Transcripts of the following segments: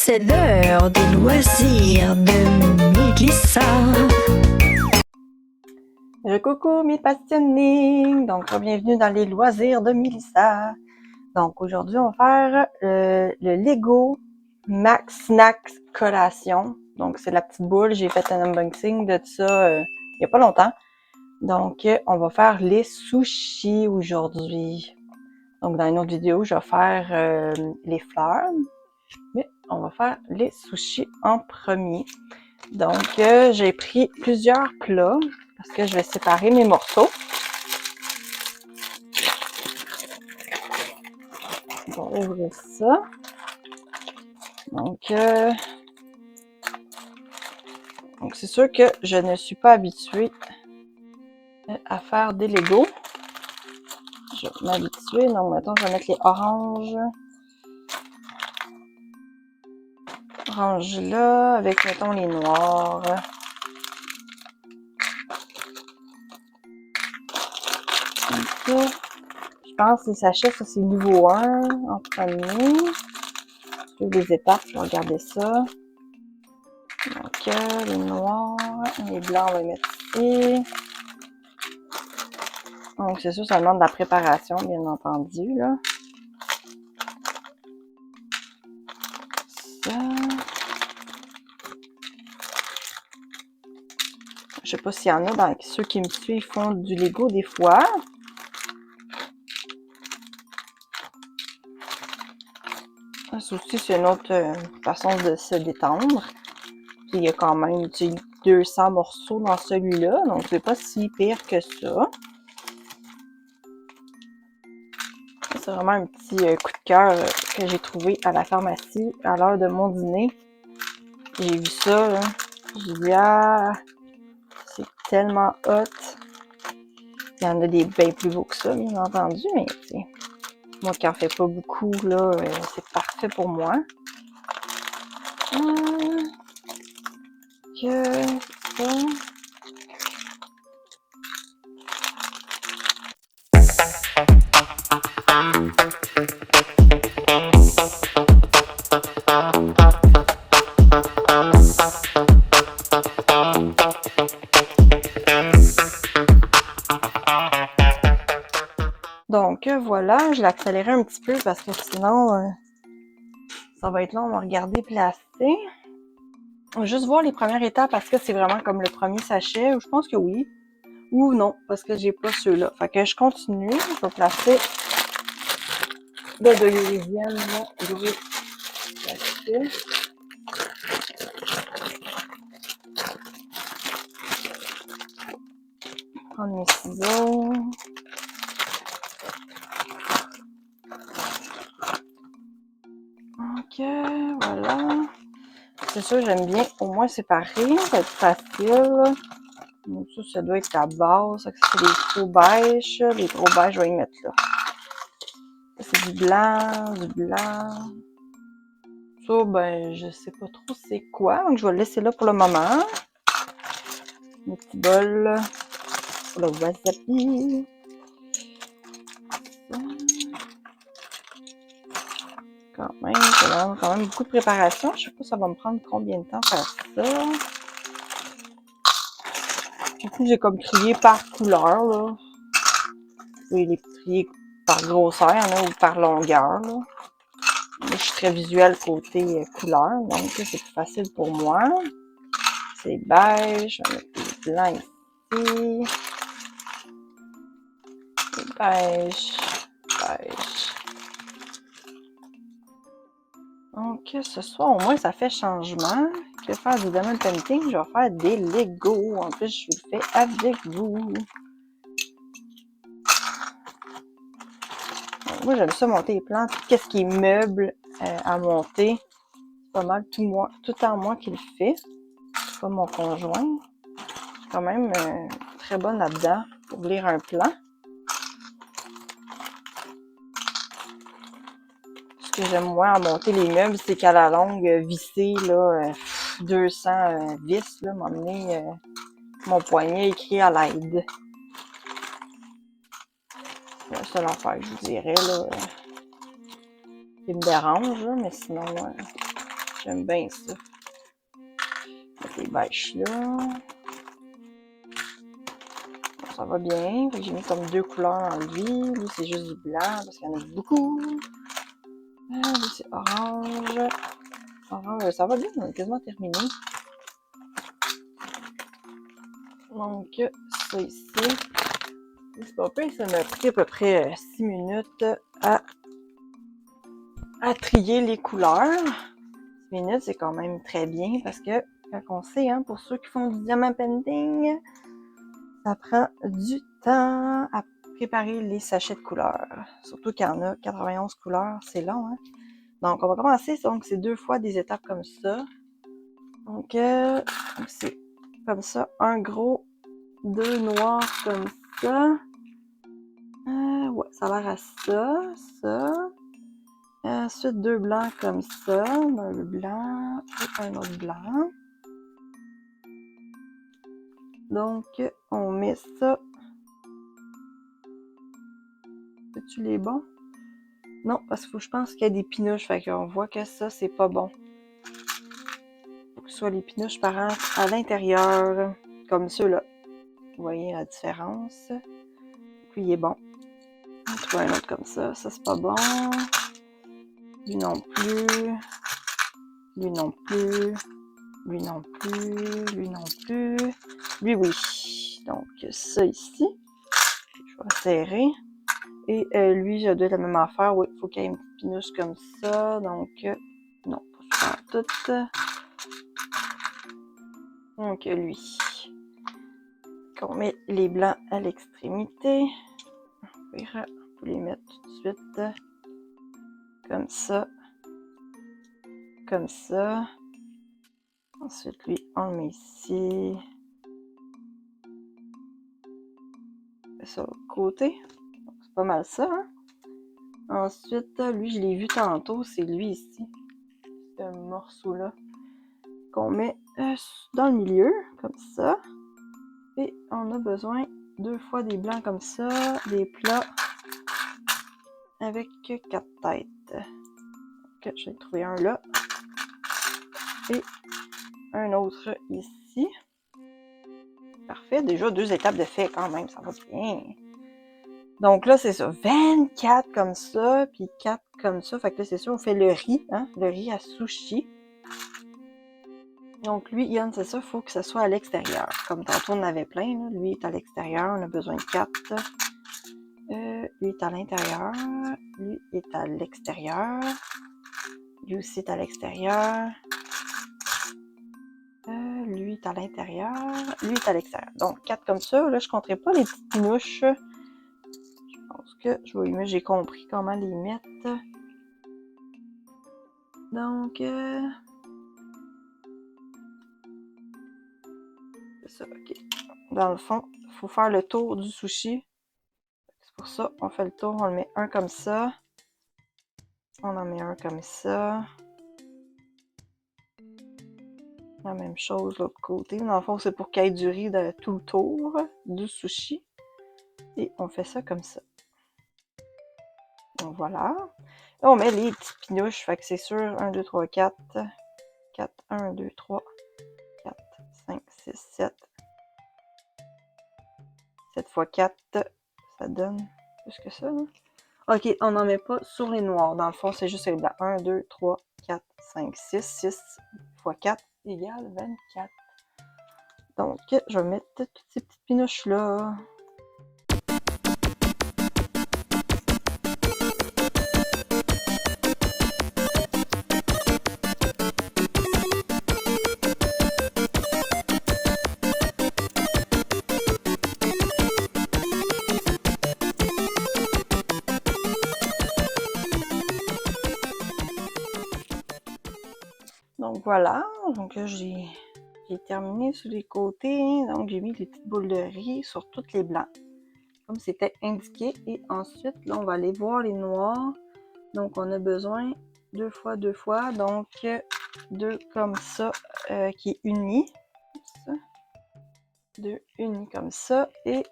C'est l'heure des loisirs de Mélissa. Coucou mes passionnés! Donc, bienvenue dans les loisirs de Mélissa. Donc, aujourd'hui, on va faire le Lego Max Snacks Collation. Donc, c'est la petite boule. J'ai fait un unboxing de ça il y a pas longtemps. Donc, on va faire les sushis aujourd'hui. Donc, dans une autre vidéo, je vais faire les fleurs. Mais on va faire les sushis en premier. Donc, j'ai pris plusieurs plats parce que je vais séparer mes morceaux. On va ouvrir ça. Donc, c'est sûr que je ne suis pas habituée à faire des Legos. Je vais m'habituer. Donc, mettons, je vais mettre les oranges. Orange là, avec, mettons, les noirs. Donc, je pense que les sachets, ça c'est niveau 1 en premier. Suivre les étapes, je vais regarder ça. Donc, les noirs, les blancs, on va les mettre ici. Donc, c'est sûr, ça demande de la préparation, bien entendu, là. Ça. Je sais pas s'il y en a dans ceux qui me suivent font du Lego des fois. Ça aussi, c'est une autre façon de se détendre. Puis, il y a quand même 200 morceaux dans celui-là, donc c'est pas si pire que ça. C'est vraiment un petit coup de cœur que j'ai trouvé à la pharmacie à l'heure de mon dîner. J'ai vu ça, là. J'ai dit, ah, c'est tellement hot. Il y en a des bien plus beaux que ça, bien entendu, mais t'sais, moi qui en fais pas beaucoup, là, c'est parfait pour moi. Que ça. Donc voilà, je l'ai accéléré un petit peu parce que sinon ça va être long, on va regarder placer. On va juste voir les premières étapes parce que c'est vraiment comme le premier sachet, je pense que oui. Ou non, parce que j'ai pas ceux-là. Fait que je continue, je vais placer le deuxième, là, gros sachet. Prendre mes ciseaux. Ok, voilà. C'est sûr, j'aime bien au moins séparer, ça va être facile. Donc ça doit être la base. Ça, c'est les gros beiges. Les gros beiges, je vais y mettre là. Ça, c'est du blanc, du blanc. Ça, ben, je sais pas trop c'est quoi. Donc, je vais le laisser là pour le moment. Mon petit bol pour le wasabi. Quand même beaucoup de préparation. Je sais pas ça va me prendre combien de temps faire ça. Du coup, j'ai comme trié par couleur, là. Oui, les triés par grosseur, il y en a ou par longueur, là. Je suis très visuelle côté couleur, donc c'est plus facile pour moi. C'est beige, je vais mettre des blancs ici. C'est beige, beige. Donc ce soir, au moins, ça fait changement. Je vais faire du diamond painting, je vais faire des Lego. En plus, je le fais avec vous. Donc, moi, j'aime ça monter les plans. Tout ce qui est meuble à monter, c'est pas mal tout en moi qui le fait. C'est pas mon conjoint. Je suis quand même très bonne là-dedans pour lire un plan. Ce que j'aime moins à monter les meubles, c'est qu'à la longue, visser là, 200 vis, là, m'emmener mon poignet écrit à l'aide. C'est la seule affaire que je vous dirais, là, qui me dérange, là, mais sinon, J'aime bien ça. Mettre les bêches là. Ça va bien. J'ai mis comme 2 couleurs en lui. Lui, c'est juste du blanc parce qu'il y en a beaucoup. Lui, c'est orange. Orange, ça va bien, on est quasiment terminé. Donc, ça ici. C'est pas pire, ça m'a pris à peu près 6 minutes à trier les couleurs. 6 minutes, c'est quand même très bien parce que, quand on sait, hein, pour ceux qui font du diamant painting, ça prend du temps à préparer les sachets de couleurs. Surtout qu'il y en a 91 couleurs, c'est long, hein. Donc, on va commencer. Donc, c'est 2 fois des étapes comme ça. Donc, c'est comme ça. Un gros, 2 noirs comme ça. Ouais, ça a l'air à ça, ça. Ensuite, 2 blancs comme ça. Un blanc et un autre blanc. Donc, on met ça. C'est-tu les bons? Non, parce que je pense qu'il y a des pinouches. Fait qu'on voit que ça, c'est pas bon. Faut que ce soit les pinouches par à l'intérieur. Comme ceux-là. Vous voyez la différence. Puis, il est bon. On va trouver un autre comme ça. Ça, c'est pas bon. Lui non plus. Lui non plus. Lui non plus. Lui non plus. Lui, oui. Donc, ça ici. Je vais serrer. Et lui, je dois être la même affaire. Oui, il faut qu'il y ait une petite pinouche comme ça. Donc, non, pas tout. Donc, lui. On met les blancs à l'extrémité. On peut les mettre tout de suite. Comme ça. Comme ça. Ensuite, lui, on le met ici. Ça, au côté. C'est pas mal ça, hein? Ensuite, lui, je l'ai vu tantôt, c'est lui ici. Ce morceau-là. Qu'on met dans le milieu, comme ça. Et on a besoin 2 fois des blancs comme ça, des plats avec 4 têtes. Donc, je vais trouver un là. Et un autre ici. Parfait, déjà 2 étapes de fait quand même, ça va bien. Donc là, c'est ça, 24 comme ça, puis 4 comme ça. Fait que là, c'est sûr, on fait le riz, hein, le riz à sushi. Donc lui, Yann, c'est ça, il faut que ça soit à l'extérieur. Comme tantôt, on en avait plein, là. Lui est à l'extérieur, on a besoin de 4. Lui est à l'intérieur, lui est à l'extérieur. Lui aussi est à l'extérieur. Lui est à l'intérieur. Lui est à l'extérieur. Donc, 4 comme ça. Là, je ne compterai pas les petites mouches. Je pense que j'ai compris comment les mettre. Donc, c'est ça, ok. Dans le fond, il faut faire le tour du sushi. C'est pour ça, on fait le tour. On le met un comme ça. On en met un comme ça. La même chose de l'autre côté. Dans le fond, c'est pour qu'il y ait du riz de tout le tour du sushi. Et on fait ça comme ça. Donc voilà. Là, on met les petites pinouches. Fait que c'est sûr, 1, 2, 3, 4. 4, 1, 2, 3, 4, 5, 6, 7. 7 fois 4, ça donne plus que ça. Hein? Ok, on n'en met pas sur les noirs. Dans le fond, c'est juste les blancs. 1, 2, 3, 4, 5, 6. 6 fois 4 égale 24. Donc, je vais mettre toutes ces petites pinouches-là. Donc voilà, donc là j'ai terminé sur les côtés, donc j'ai mis les petites boules de riz sur toutes les blancs, comme c'était indiqué. Et ensuite, là on va aller voir les noirs. Donc on a besoin 2 fois 2 fois, donc 2 comme ça qui est uni. 2 unis comme ça et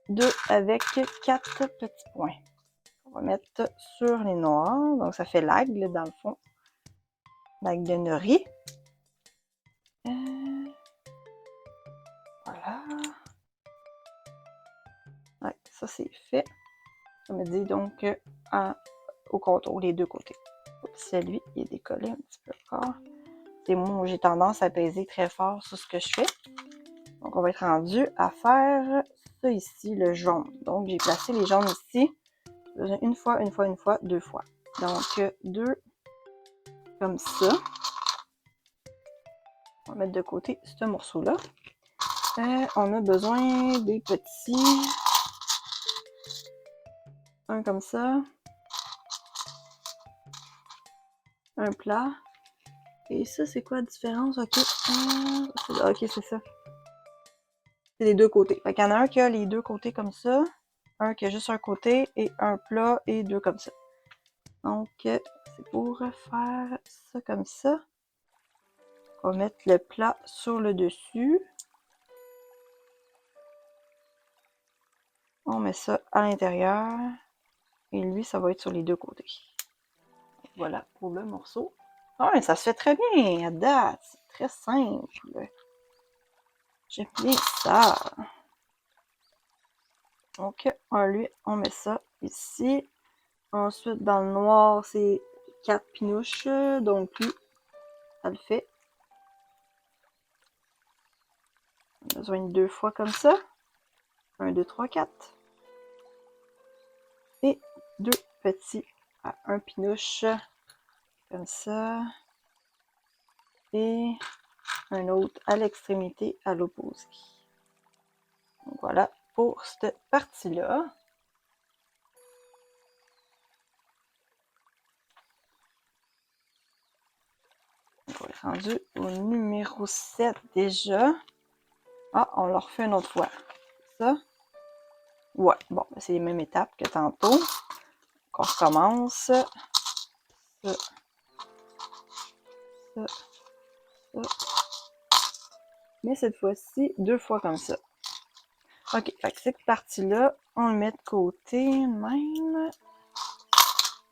2 avec 4 petits points. On va mettre sur les noirs, donc ça fait l'aigle dans le fond. dague de nori. Voilà. Ouais, ça c'est fait. Ça me dit donc au contour, les deux côtés. Celui, il est décollé un petit peu encore. C'est moi, j'ai tendance à peser très fort sur ce que je fais. Donc, on va être rendu à faire ça ici, le jaune. Donc, j'ai placé les jaunes ici. Une fois, une fois, une fois, deux fois. Donc, deux comme ça. On va mettre de côté ce morceau-là. On a besoin des petits. Un comme ça. Un plat. Et ça, c'est quoi la différence? Ok. Ok, c'est ça. C'est les deux côtés. Fait qu'il y en a un qui a les deux côtés comme ça. Un qui a juste un côté. Et un plat et deux comme ça. Donc, c'est pour faire ça comme ça. On va mettre le plat sur le dessus. On met ça à l'intérieur. Et lui, ça va être sur les deux côtés. Voilà pour le morceau. Ah, ça se fait très bien à date. C'est très simple. J'aime bien ça. Donc, lui, on met ça ici. Ensuite, dans le noir, c'est 4 pinouches. Donc, lui, ça le fait. On a besoin de 2 fois comme ça. 1, 2, 3, 4. Et 2 petits à 1 pinouche. Comme ça. Et un autre à l'extrémité à l'opposé. Donc, voilà pour cette partie-là. On est rendu au numéro 7 déjà. Ah, on le refait une autre fois. Ça. Ouais, bon, c'est les mêmes étapes que tantôt. Donc, on recommence. Ça. Ça. Ça. Mais cette fois-ci, 2 fois comme ça. Ok, fait que cette partie-là, on le met de côté même.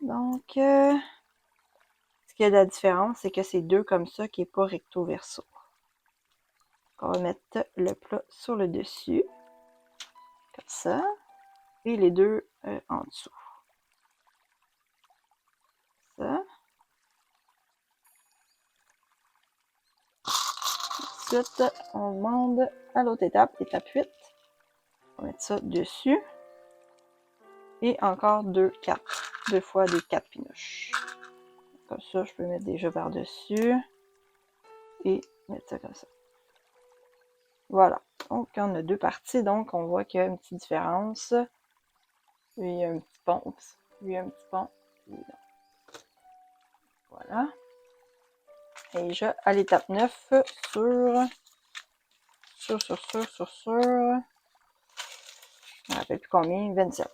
Donc, ce qui a de la différence, c'est que c'est 2 comme ça qui n'est pas recto verso. On va mettre le plat sur le dessus. Comme ça. Et les deux en dessous. Ça. Ensuite, on demande à l'autre étape, étape 8. On va mettre ça dessus. Et encore 2 fois des 4 pinouches. Comme ça, je peux mettre déjà par-dessus. Et mettre ça comme ça. Voilà. Donc, on a 2 parties. Donc, on voit qu'il y a une petite différence. Lui, il y a un petit pont. Oups. Lui, il y a un petit pont. Voilà. Et déjà, à l'étape 9, sur. Je ne me rappelle plus combien, 27.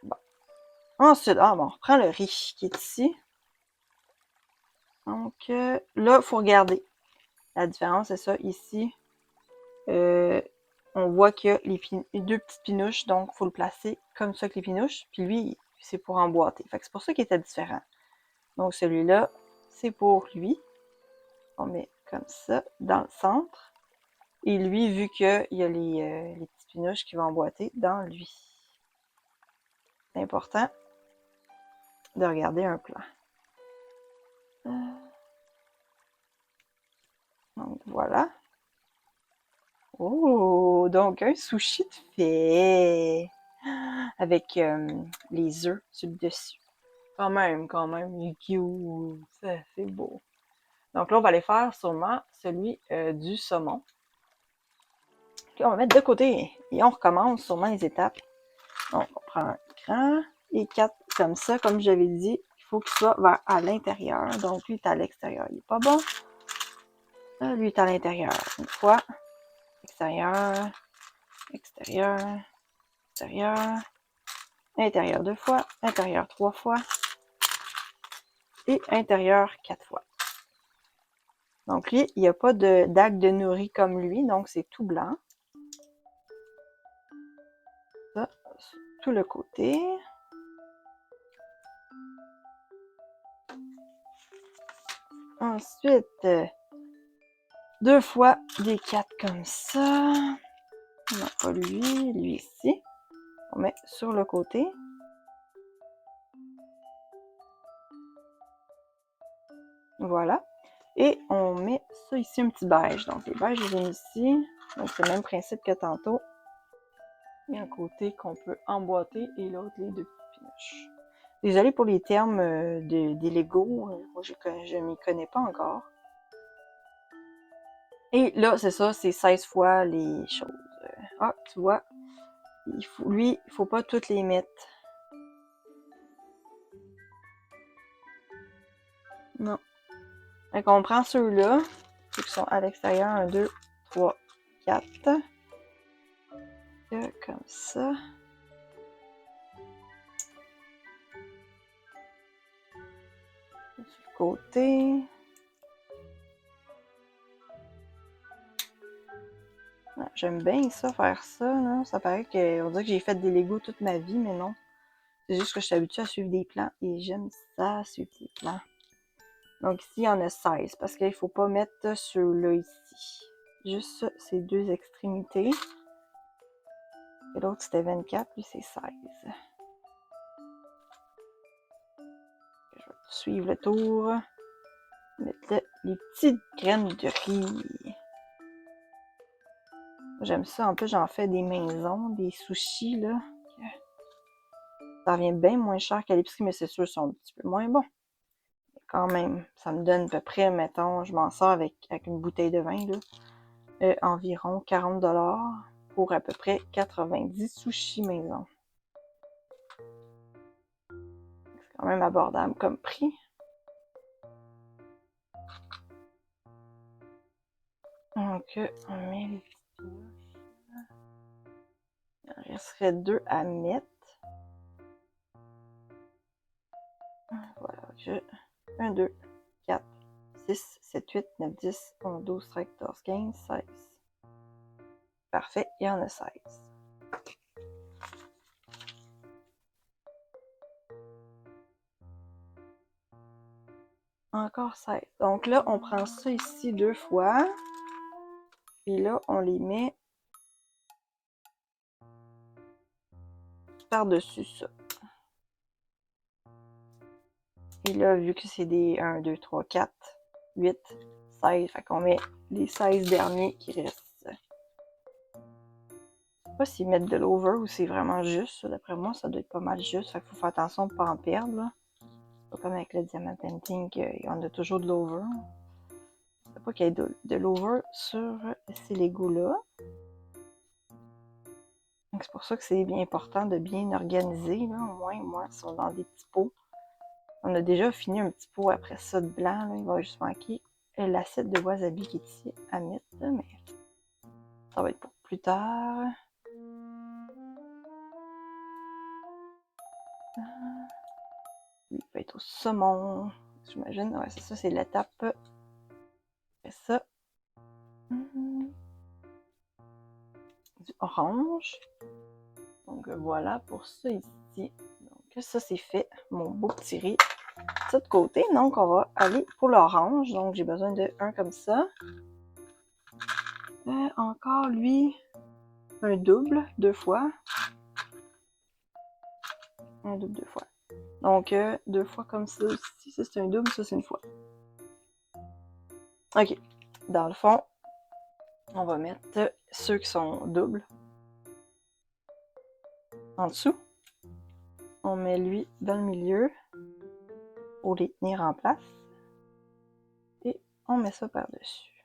Bon. Ensuite, on reprend le riz qui est ici. Donc, là, il faut regarder. La différence, c'est ça, ici. On voit qu'il y a les 2 petites pinouches, donc il faut le placer comme ça avec les pinouches. Puis lui, c'est pour emboîter. Fait que c'est pour ça qu'il était différent. Donc, celui-là, c'est pour lui. On met comme ça dans le centre. Et lui, vu qu'il y a les petites pinouches qui vont emboîter dans lui. C'est important de regarder un plan. Donc, voilà. Oh, donc un sushi de fait avec les œufs sur le dessus. Quand même, il est cute. C'est beau. Donc là, on va aller faire sûrement celui du saumon. Puis on va mettre de côté et on recommence sûrement les étapes. Donc, on prend un grand et 4 comme ça, comme j'avais dit, il faut qu'il soit vers à l'intérieur. Donc, lui est à l'extérieur, il n'est pas bon. Là, lui est à l'intérieur. Une fois, extérieur, extérieur, extérieur, intérieur 2 fois, intérieur 3 fois et intérieur 4 fois. Donc, lui, il n'y a pas de dague de nori comme lui, donc c'est tout blanc. Ça, tout le côté. Ensuite, 2 fois des 4 comme ça. Non, pas lui, lui ici. On met sur le côté. Voilà. Et on met ça ici, un petit beige. Donc, les beiges, je les ai mis ici. Donc, c'est le même principe que tantôt. Il y a un côté qu'on peut emboîter et l'autre, les 2 pinoches. Désolée pour les termes des Lego. Moi, je m'y connais pas encore. Et là, c'est ça, c'est 16 fois les choses. Ah, tu vois, il faut pas toutes les mettre. Non. Fait qu'on prend ceux-là, ceux qui sont à l'extérieur, 1, 2, 3, 4. Comme ça. Sur le côté. J'aime bien ça, faire ça. Là. Ça paraît qu'on dirait que j'ai fait des Legos toute ma vie, mais non. C'est juste que je suis habituée à suivre des plans et j'aime ça, suivre des plans. Donc ici, il y en a 16 parce qu'il ne faut pas mettre ceux-là ici. Juste ces 2 extrémités. Et l'autre, c'était 24, lui, c'est 16. Je vais suivre le tour. Mettre les petites graines de riz. J'aime ça. En plus, j'en fais des maisons, des sushis, là. Ça revient bien moins cher qu'à l'épicerie, mais c'est sûr, ils sont un petit peu moins bons. Mais quand même, ça me donne à peu près, mettons, je m'en sors avec une bouteille de vin, là, environ 40 $ pour à peu près 90 sushis maison. C'est quand même abordable comme prix. Donc, on met les petites pinoches. Il en resterait 2 à mettre. Voilà, 1, 2, 4, 6, 7, 8, 9, 10, 11, 12, 13, 14, 15, 16. Parfait, il y en a 16. Encore 16. Donc là, on prend ça ici 2 fois. Puis là, on les met par-dessus ça. Et là, vu que c'est des 1, 2, 3, 4, 8, 16, fait qu'on met les 16 derniers qui restent. Je sais pas s'ils mettent de l'over ou c'est vraiment juste. D'après moi, ça doit être pas mal juste. Fait qu'il faut faire attention de ne pas en perdre. Là. Pas comme avec le diamant painting, il y en a toujours de l'over. Je sais pas qu'il y ait de l'over sur ces Legos-là. C'est pour ça que c'est bien important de bien organiser. Là. Au moins, moi, ils sont dans des petits pots. On a déjà fini un petit pot après ça de blanc. Là. Il va juste manquer l'assiette de wasabi qui est ici à mettre. Là, mais ça va être pour plus tard. Lui, il va être au saumon. J'imagine. Ouais, c'est ça, c'est l'étape. Après ça. Du orange. Donc voilà pour ça ici. Donc ça, c'est fait. Mon beau petit riz. Ça de côté. Donc on va aller pour l'orange. Donc j'ai besoin de un comme ça. Encore lui. Un double 2 fois. Un double 2 fois. Donc 2 fois comme ça aussi. Ça c'est un double, ça c'est une fois. Ok. Dans le fond, on va mettre ceux qui sont doubles. En dessous. On met lui dans le milieu. Pour les tenir en place. Et on met ça par-dessus.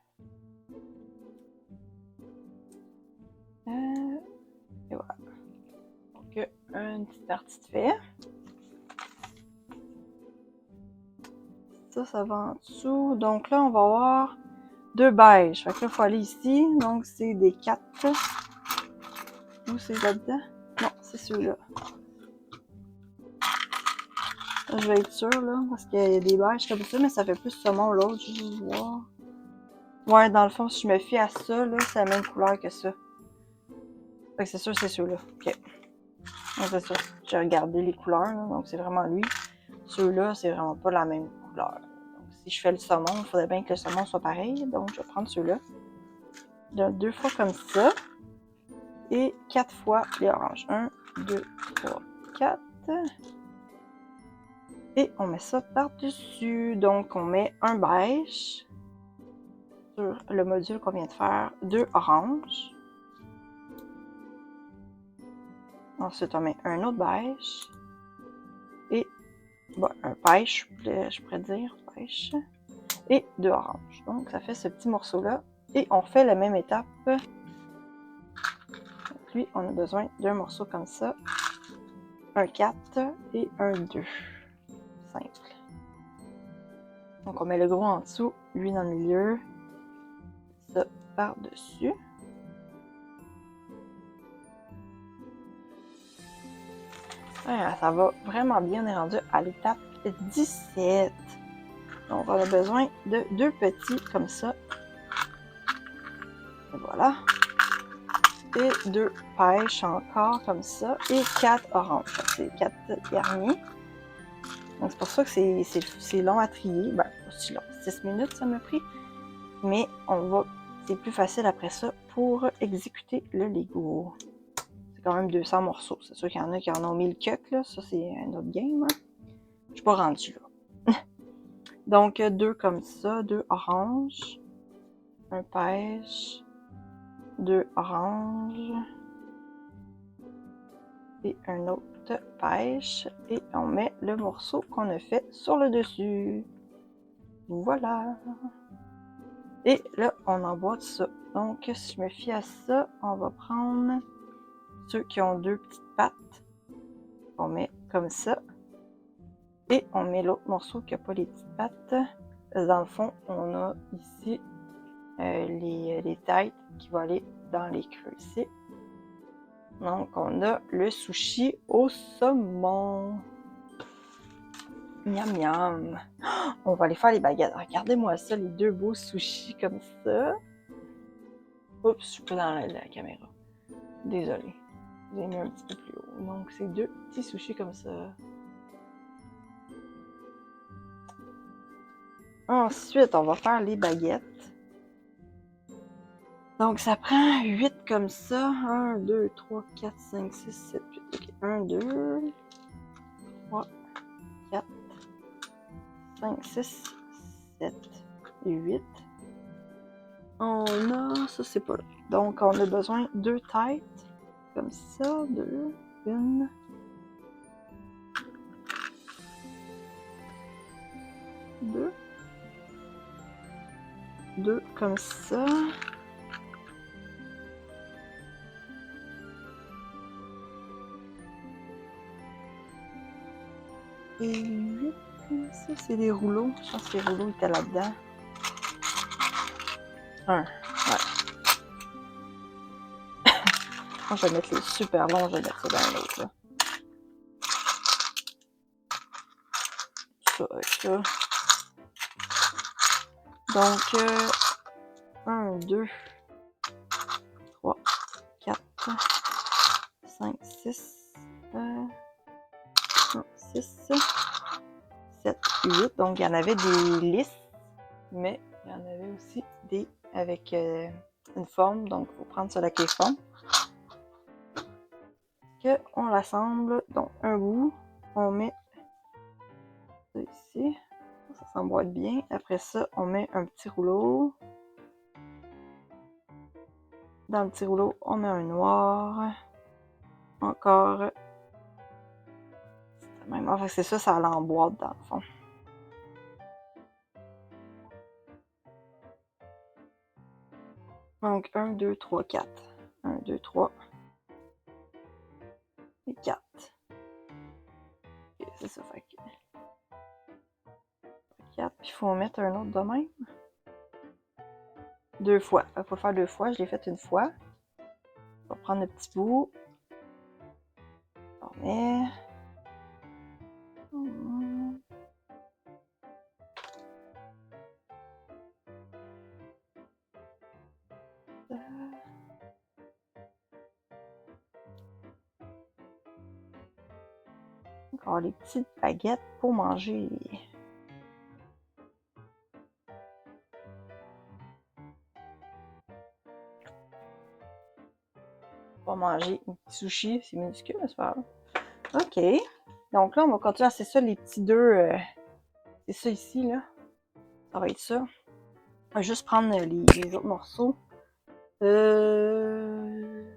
Et voilà. Donc, une petite partie de fait. Ça va en dessous. Donc là, on va avoir 2 beiges. Fait que là, il faut aller ici. Donc, c'est des 4. Où c'est là-dedans? Non, c'est celui-là. Là, je vais être sûre, là, parce qu'il y a des beiges comme ça, mais ça fait plus saumon l'autre. Je vais juste voir. Ouais, dans le fond, si je me fie à ça, là, c'est la même couleur que ça. Fait que c'est sûr, c'est celui-là. Ok. Donc, c'est ça. J'ai regardé les couleurs, là, donc c'est vraiment lui. Ceux-là, c'est vraiment pas la même couleur. Donc, si je fais le saumon, il faudrait bien que le saumon soit pareil. Donc, je vais prendre ceux-là. 2 fois comme ça. Et 4 fois les oranges. 1, 2, 3, 4. Et on met ça par-dessus. Donc, on met un beige sur le module qu'on vient de faire. 2 oranges. Ensuite, on met un autre beige. Et bon, un pêche, je pourrais dire. Pêche. Et 2 oranges. Donc, ça fait ce petit morceau-là. Et on fait la même étape. Donc, lui, on a besoin d'un morceau comme ça. Un 4 et un 2. Simple. Donc, on met le gros en dessous, lui dans le milieu. Ça par-dessus. Ah, ça va vraiment bien. On est rendu à l'étape 17. Donc, on a besoin de 2 petits comme ça. Et voilà. Et 2 pêches encore comme ça. Et 4 oranges. C'est 4 derniers. Donc, c'est pour ça que c'est long à trier. Ben, pas si long. 6 minutes, ça m'a pris. Mais c'est plus facile après ça pour exécuter le Lego. C'est quand même 200 morceaux. C'est sûr qu'il y en a qui en ont 1000 cucs, là. Ça, c'est un autre game. Hein. Je suis pas rendue là. Donc, 2 comme ça, 2 oranges, un pêche, 2 oranges et un autre pêche. Et on met le morceau qu'on a fait sur le dessus. Voilà. Et là, on emboîte ça. Donc, si je me fie à ça, on va prendre ceux qui ont 2 petites pattes. On met comme ça. Et on met l'autre morceau qui n'a pas les petites pattes. Dans le fond, on a ici les têtes qui vont aller dans les creux ici. Donc, on a le sushi au saumon. Miam miam. On va aller faire les baguettes. Regardez-moi ça, les 2 beaux sushis comme ça. Oups, je suis pas dans la caméra. Désolée. J'ai mis un petit peu plus haut. Donc, c'est 2 petits sushis comme ça. Ensuite, on va faire les baguettes. Donc, ça prend 8 comme ça. 1, 2, 3, 4, 5, 6, 7, 8. Okay. 1, 2, 3, 4, 5, 6, 7 et 8. On a... Ça, c'est pas là. Donc, on a besoin de 2 têtes. Comme ça. 2, 1... 2. 2 comme ça. Et 8 comme ça. C'est des rouleaux. Je pense que les rouleaux étaient là-dedans. 1. Ouais. Je vais mettre les super longs. Je vais mettre ça dans l'autre. Là. Ça avec ça. Donc, 1, 2, 3, 4, 5, 6, 6, 7, 8. Donc, il y en avait des lisses, mais il y en avait aussi des avec une forme. Donc, il faut prendre ça avec les formes. On l'assemble. Donc, un bout, on met ça ici. Ça s'emboîte bien. Après ça, on met un petit rouleau. Dans le petit rouleau, on met un noir. Encore. Même. Enfin, c'est ça, ça l'emboîte dans le fond. Donc, 1, 2, 3, 4. 1, 2, 3. Et 4. Okay, c'est ça, fait que 4. Puis, il faut en mettre un autre de même. 2 fois. Il faut faire 2 fois. Je l'ai fait une fois. On va prendre le petit bout. On met. Encore les petites baguettes pour manger. manger un petit sushi. C'est minuscule, mais c'est pas grave. OK. Donc là, on va continuer. C'est ça, les petits deux. C'est ça ici, là. Ça va être ça. On va juste prendre les autres morceaux. Une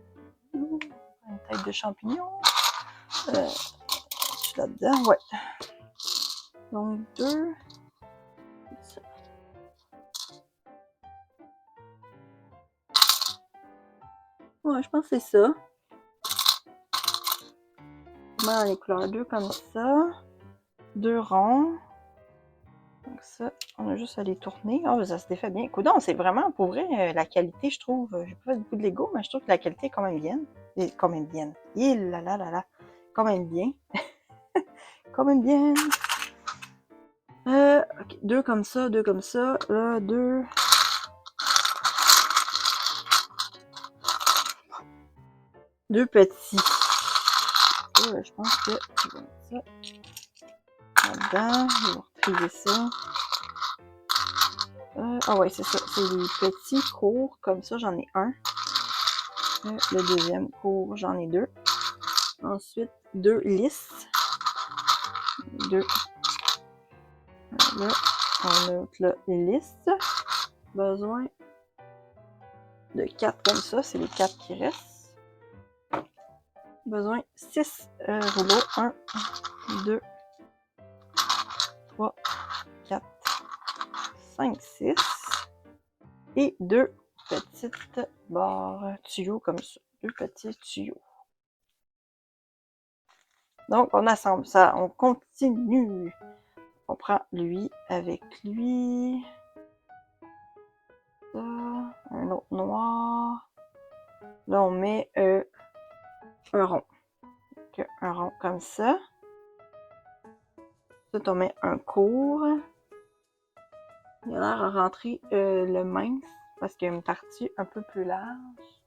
tête de champignon. Là-dedans, ouais. Donc, deux. Ça. Ouais, je pense que c'est ça. On met dans les couleurs deux comme ça. Deux ronds. Donc ça, on a juste à les tourner. Oh, ça se défait bien. Écoute, c'est vraiment, pour vrai, la qualité, je trouve. J'ai pas fait beaucoup de Lego, mais je trouve que la qualité est quand même bien. Et quand même bien. Il là là là là. Quand même bien. Quand même bien. Ok, deux comme ça, deux comme ça. Là, deux. Deux petits. Je pense que je vais mettre ça là-dedans. Je vais retrier ça. Ah ouais, c'est ça. C'est les petits courts. Comme ça, j'en ai un. Le deuxième court, j'en ai deux. Ensuite, deux lisses. Deux. Là, on a là, lisses. Besoin de 4 comme ça. C'est les 4 qui restent. Besoin 6 rouleaux. 1, 2, 3, 4, 5, 6. Et deux petites barres tuyaux comme ça. Deux petits tuyaux. Donc, on assemble ça. On continue. On prend lui avec lui. Ça. Un autre noir. Là, on met un rond. Donc, un rond comme ça. Ensuite, on met un court. Il a l'air à rentrer le mince parce qu'il y a une partie un peu plus large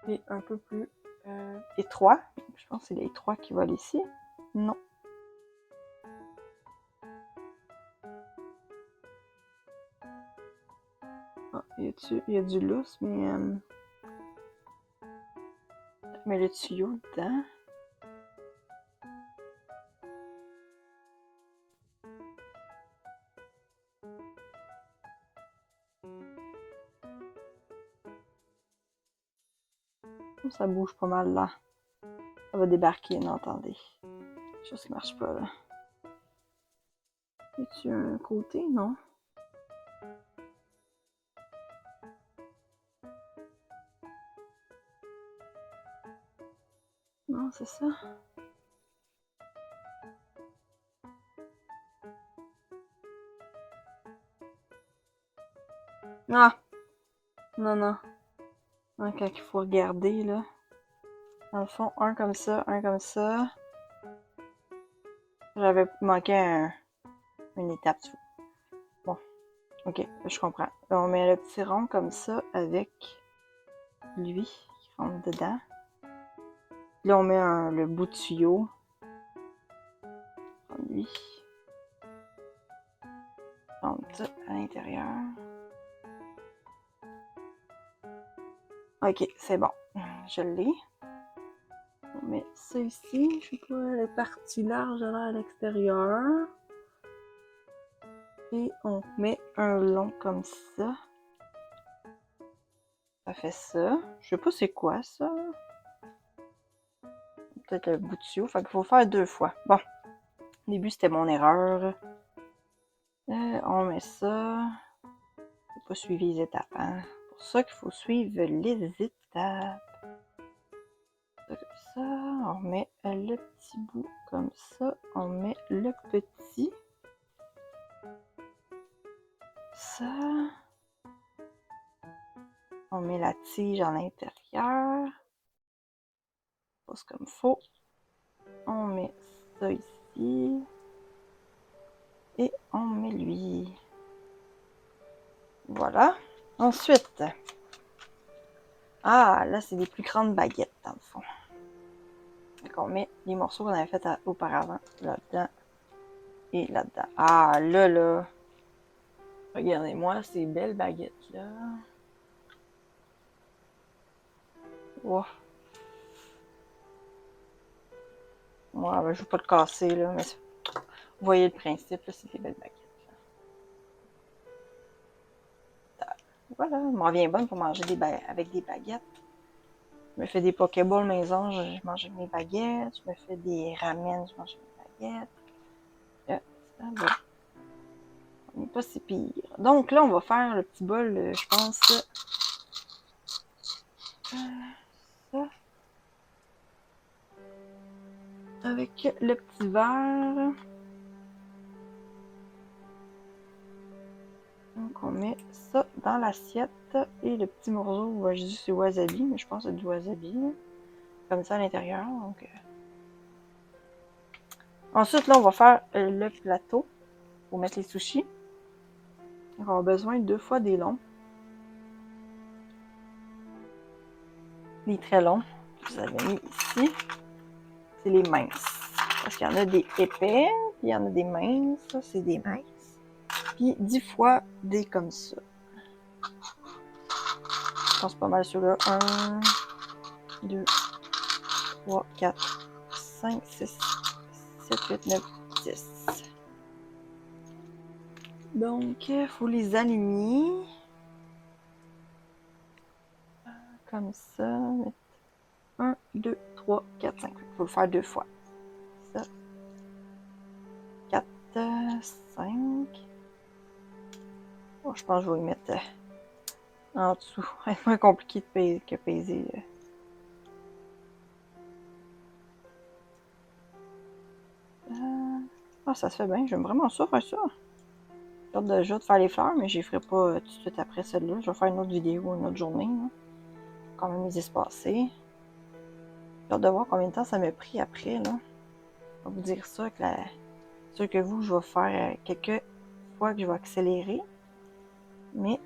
et un peu plus étroit. Je pense que c'est l'étroit qui va ici. Non. Ah, il y a du lousse, mais le tuyau dedans. Ça bouge pas mal là. Ça va débarquer, non, attendez. Quelque chose qui marche pas là. Y a-tu un côté? Non. Non, c'est ça. Ah! Non, non. Quand il faut regarder, là. Dans le fond, un comme ça, un comme ça. J'avais manqué une étape. Bon. Ok, je comprends. Là, on met le petit rond comme ça avec lui qui rentre dedans. Là, on met le bout de tuyau. Lui. On met ça à l'intérieur. Ok, c'est bon. Je l'ai. On met ça ici. Je sais pas, la partie large à l'extérieur. Et on met un long comme ça. Ça fait ça. Je sais pas c'est quoi ça. Peut-être le bout de tuyau. Fait qu'il faut faire 2 fois. Bon. Au début, c'était mon erreur. On met ça. Faut pas suivre les étapes, hein. C'est pour ça qu'il faut suivre les étapes. Ça, comme ça. On met le petit bout comme ça. On met le petit. Ça. On met la tige à l'intérieur. Pose comme faut. On met ça ici. Et on met lui. Voilà. Ensuite. Ah, là, c'est des plus grandes baguettes, dans le fond. Donc, on met les morceaux qu'on avait fait auparavant là-dedans et là-dedans. Ah, là. Regardez-moi ces belles baguettes-là. Wow. Ouais, ben, je vais pas le casser, là, mais vous voyez le principe, là, c'est des belles baguettes. Là. Voilà, je m'en viens bonne pour manger avec des baguettes. Je me fais des pokéballs maison, je mange avec mes baguettes. Je me fais des ramen, je mange avec mes baguettes. Ça va. On n'est pas si pire. Donc là, on va faire le petit bol, je pense, ça. Avec le petit verre. Donc on met ça dans l'assiette. Et le petit morceau, je dis c'est wasabi, mais je pense que c'est du wasabi. Là. Comme ça à l'intérieur. Donc, Ensuite, là, on va faire le plateau pour mettre les sushis. On va avoir besoin 2 fois des longs. Les très longs, que vous avez mis ici, c'est les minces. Parce qu'il y en a des épais, puis il y en a des minces. Ça, c'est des minces. Puis 10 fois des comme ça. Je pense pas mal ceux-là. 1, 2, 3, 4, 5, 6, 7, 8, 9, 10. Donc, il faut les aligner. Comme ça. 1, 2, 3, 4, 5. Il faut le faire 2 fois. Ça. 4, 5. Bon, je pense que je vais y mettre en dessous. C'est moins compliqué que peser. Ça se fait bien. J'aime vraiment ça, faire ça. J'ai hâte déjà de faire les fleurs, mais je les ferai pas tout de suite après celle-là. Je vais faire une autre vidéo, une autre journée. Là. Quand même les espacer. J'ai hâte de voir combien de temps ça m'a pris après. Là. Je vais vous dire ça. C'est sûr que vous, je vais faire quelques fois que je vais accélérer. Mais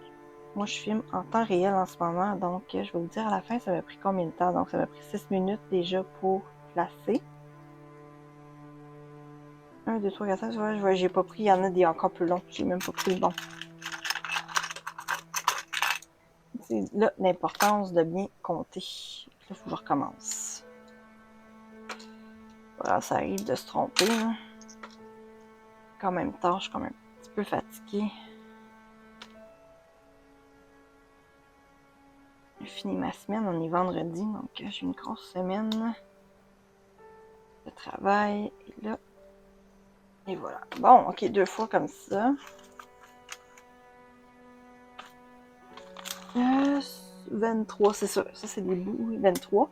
moi, je filme en temps réel en ce moment. Donc, je vais vous dire à la fin, ça m'a pris combien de temps. Donc, ça m'a pris 6 minutes déjà pour placer. 1, 2, 3, 4, 5, ouais, j'ai pas pris. Il y en a des encore plus longs. J'ai même pas pris le bon. C'est là l'importance de bien compter. Là, il faut que je recommence. Voilà, ça arrive de se tromper. Hein. Quand même tard, je suis quand même un petit peu fatiguée. J'ai fini ma semaine, on est vendredi, donc j'ai une grosse semaine de travail. Et là, et voilà. Bon, ok, 2 fois comme ça. 23, c'est ça. Ça, c'est des bouts 23.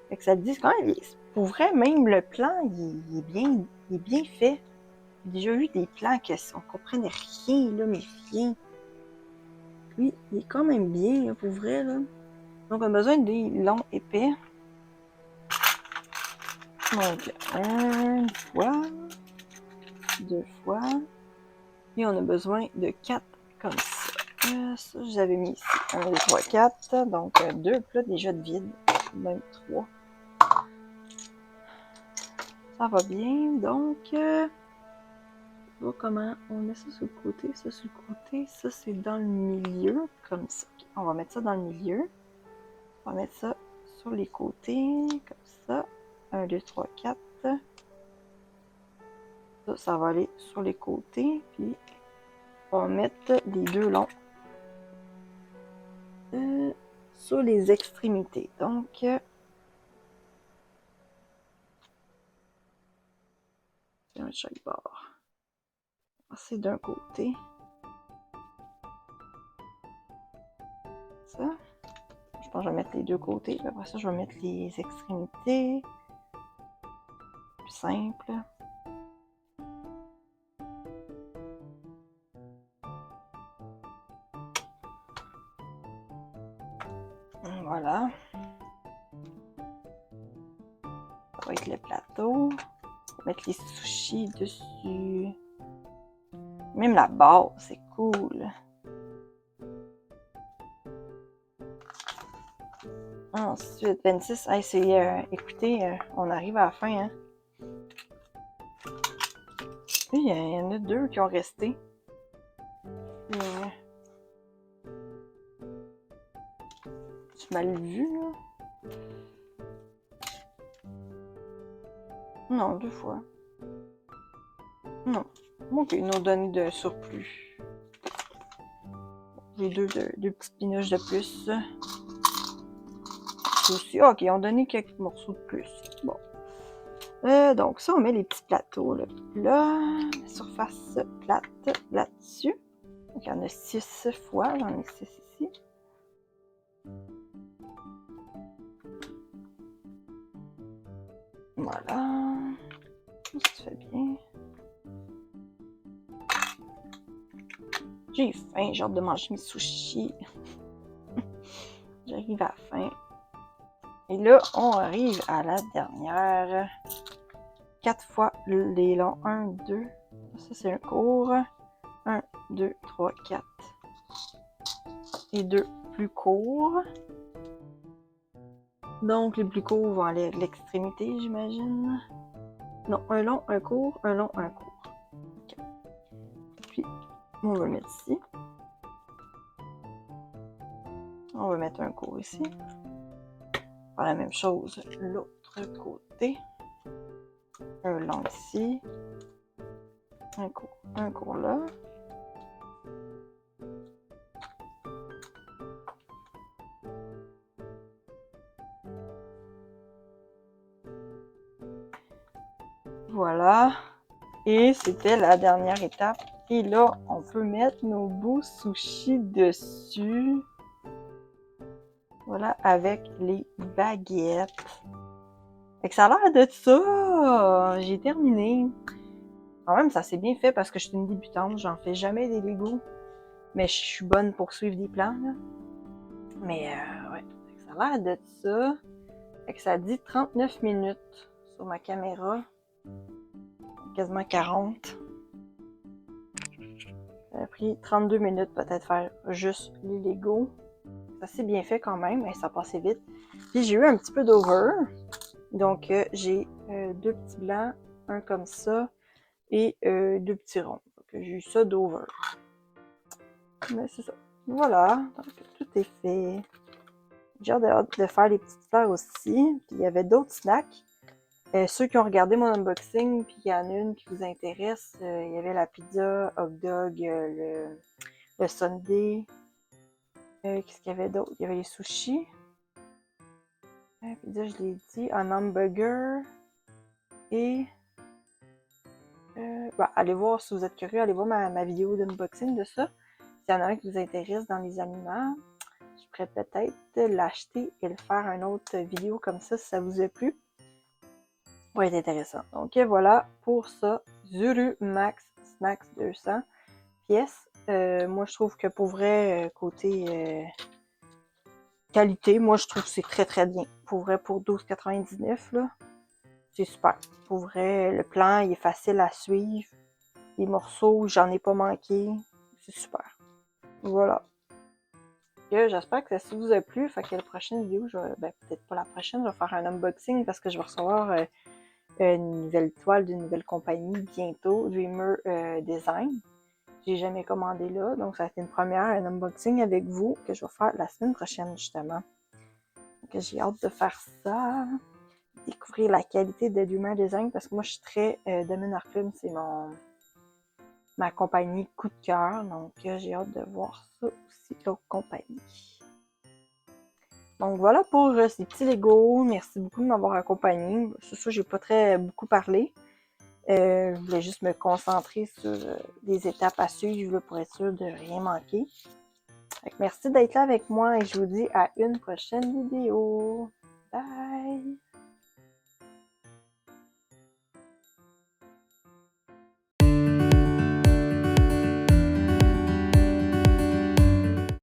Fait que ça dit quand même, pour vrai, même le plan, il est bien fait. J'ai déjà eu des plans qu'on ne comprenait rien, là, mais rien. Lui, il est quand même bien, là, pour vrai, là. Donc, on a besoin des longs épais. Donc, 1 fois, 2 fois. Et on a besoin de 4 comme ça. Ça, j'avais mis ici. 1, 2, 3, 4. Donc, 2 plats déjà de vide. Même 3. Ça va bien. Donc, vois comment on met ça sur le côté. Ça sur le côté. Ça, c'est dans le milieu. Comme ça. Okay. On va mettre ça dans le milieu. On va mettre ça sur les côtés. Comme ça. 1, 2, 3, 4. Ça va aller sur les côtés. Puis, on va mettre les 2 longs sur les extrémités. Donc, un de chaque bord. C'est d'un côté. Ça. Je pense que je vais mettre les 2 côtés. Après ça, je vais mettre les extrémités. Plus simple. Voilà. Ça va être le plateau. On va mettre les sushis dessus. Même la base, c'est cool. Ensuite, 26. Hey, écoutez, on arrive à la fin. Hein. Oui, il y en a 2 qui ont resté. Tu m'as vu, là? Non, 2 fois. Non. Ok, ils nous ont donné de surplus. J'ai deux petites pinoches de plus. Aussi. Ok, ils ont donné quelques morceaux de plus. Bon. Donc ça, on met les petits plateaux là. Surface plate là-dessus. Donc il y en a 6 fois. J'en ai 6 ici. Voilà. Ça se fait bien. J'ai faim, j'ai hâte de manger mes sushis. J'arrive à la fin. Et là, on arrive à la dernière. 4 fois les longs. 1, 2. Ça, c'est un court. 1, 2, 3, 4. Et 2 plus courts. Donc, les plus courts vont aller à l'extrémité, j'imagine. Non, un long, un court, un long, un court. Okay. Puis, on va le mettre ici. On va mettre un court ici. Faire la même chose l'autre côté. Un long ici. Un court là. Voilà. Et c'était la dernière étape. Et là, on peut mettre nos beaux sushis dessus. Voilà, avec les baguettes. Fait que ça a l'air de ça. J'ai terminé. Quand même, ça s'est bien fait parce que je suis une débutante. J'en fais jamais des Legos. Mais je suis bonne pour suivre des plans, là. Mais, ouais. Fait que ça a l'air de ça. Fait que ça dit 39 minutes sur ma caméra. Quasiment 40. Ça a pris 32 minutes peut-être faire juste les Legos. Ça s'est bien fait quand même, mais ça passait vite. Puis j'ai eu un petit peu d'over. Donc j'ai 2 petits blancs, un comme ça, et 2 petits ronds. Donc j'ai eu ça d'over. Mais c'est ça. Voilà, donc tout est fait. J'ai hâte de faire les petites fleurs aussi. Puis il y avait d'autres snacks. Ceux qui ont regardé mon unboxing, puis il y en a une qui vous intéresse, il y avait la pizza, hot dog, le sundae. Qu'est-ce qu'il y avait d'autre? Il y avait les sushis. Pizza, je l'ai dit. Un hamburger. Et... allez voir, si vous êtes curieux, allez voir ma vidéo d'unboxing de ça. S'il y en a un qui vous intéresse dans les aliments, je pourrais peut-être l'acheter et le faire une autre vidéo comme ça, si ça vous a plu. Ça pourrait être intéressant. Donc voilà pour ça. Zuru Max Snacks 200 pièces. Moi, je trouve que pour vrai, côté qualité, moi, je trouve que c'est très très bien. Pour vrai, pour 12,99 là, c'est super. Pour vrai, le plan, il est facile à suivre. Les morceaux, j'en ai pas manqué. C'est super. Voilà. J'espère que ça vous a plu. Fait que la prochaine vidéo, peut-être pas la prochaine, je vais faire un unboxing parce que je vais recevoir une nouvelle toile d'une nouvelle compagnie bientôt, Dreamer Design. J'ai jamais commandé là, donc ça a été une première, un unboxing avec vous que je vais faire la semaine prochaine justement. Donc j'ai hâte de faire ça, découvrir la qualité de Dreamer Design parce que moi je suis très Domaine Arclum, c'est ma compagnie coup de cœur, donc j'ai hâte de voir ça aussi, l'autre compagnie. Donc voilà pour ces petits Legos. Merci beaucoup de m'avoir accompagné. Sur ça, j'ai pas très beaucoup parlé. Je voulais juste me concentrer sur les étapes à suivre là, pour être sûr de rien manquer. Merci d'être là avec moi et je vous dis à une prochaine vidéo. Bye!